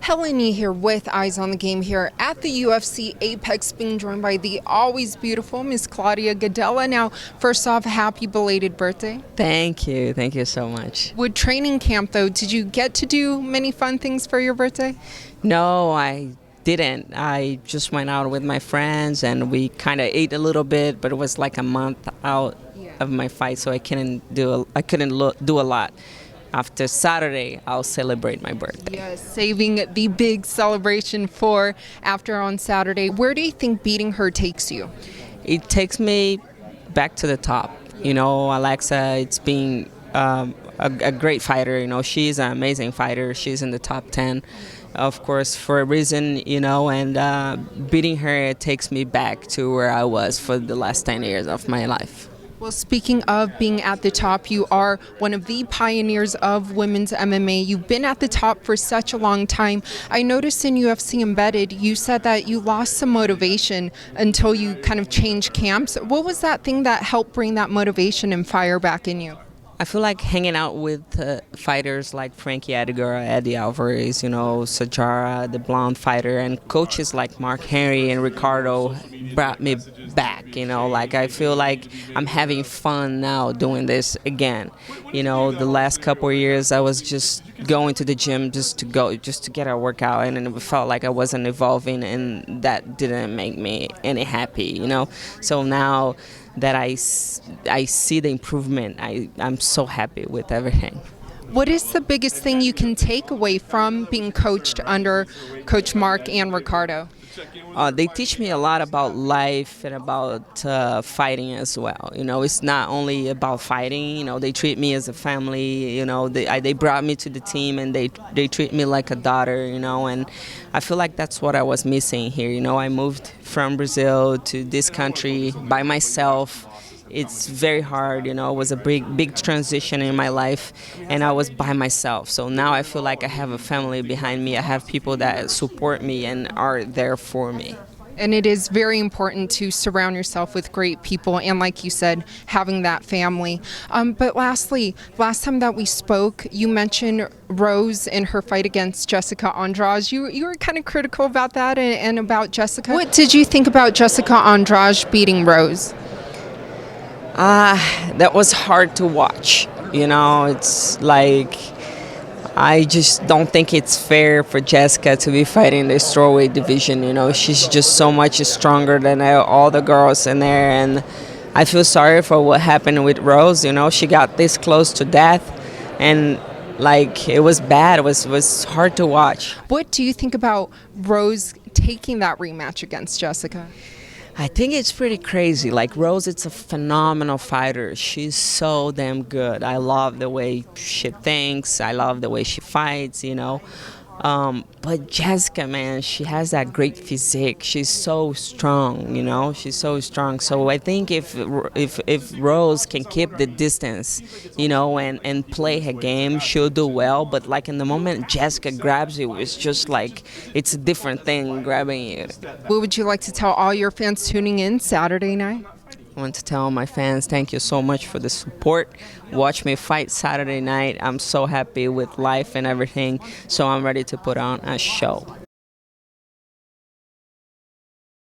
Helen Yee here with Eyes on the Game here at the UFC Apex, being joined by the always beautiful Miss Claudia Gadelha. Now, first off, happy belated birthday. Thank you. Thank you so much. With training camp, though, did you get to do many fun things for your birthday? No, I didn't. I just went out with my friends and we kind of ate a little bit, but it was like a month out of my fight, so I couldn't do a lot. After Saturday, I'll celebrate my birthday. Yes, saving the big celebration for after on Saturday. Where do you think beating her takes you? It takes me back to the top. You know, Alexa, it's been a great fighter. You know, she's an amazing fighter. She's in the top 10, of course, for a reason, you know, and beating her, it takes me back to where I was for the last 10 years of my life. Well, speaking of being at the top, you are one of the pioneers of women's MMA. You've been at the top for such a long time. I noticed in UFC Embedded, you said that you lost some motivation until you kind of changed camps. What was that thing that helped bring that motivation and fire back in you? I feel like hanging out with fighters like Frankie Edgar, Eddie Alvarez, you know, Sajara, the blonde fighter, and coaches like Mark Henry and Ricardo brought me back, you know, like I feel like I'm having fun now doing this again. You know, the last couple of years I was just going to the gym just to get a workout, and it felt like I wasn't evolving, and that didn't make me any happy, you know. So now that I see the improvement, I'm so happy with everything. What is the biggest thing you can take away from being coached under Coach Mark and Ricardo? They teach me a lot about life and about fighting as well. You know, it's not only about fighting. You know, they treat me as a family. You know, they brought me to the team and they treat me like a daughter. You know, and I feel like that's what I was missing here. You know, I moved from Brazil to this country by myself. It's very hard, you know, it was a big transition in my life, and I was by myself. So now I feel like I have a family behind me. I have people that support me and are there for me. And it is very important to surround yourself with great people and, like you said, having that family. But lastly, last time that we spoke, you mentioned Rose in her fight against Jessica Andrade. You were kind of critical about that and about Jessica. What did you think about Jessica Andrade beating Rose? That was hard to watch. You know, it's like I just don't think it's fair for Jessica to be fighting the strawweight division. You know, she's just so much stronger than all the girls in there, and I feel sorry for what happened with Rose. You know, she got this close to death, and like it was bad. It was hard to watch. What do you think about Rose taking that rematch against Jessica? I think it's pretty crazy. Like Rose, it's a phenomenal fighter. She's so damn good. I love the way she thinks. I love the way she fights, you know. But Jessica, man, she has that great physique. She's so strong, you know. She's so strong. So I think if Rose can keep the distance, you know, and play her game, she'll do well. But like in the moment Jessica grabs you, it's just like it's a different thing grabbing you. What would you like to tell all your fans tuning in Saturday night? I want to tell my fans thank you so much for the support. Watch me fight Saturday night. I'm so happy with life and everything, so I'm ready to put on a show.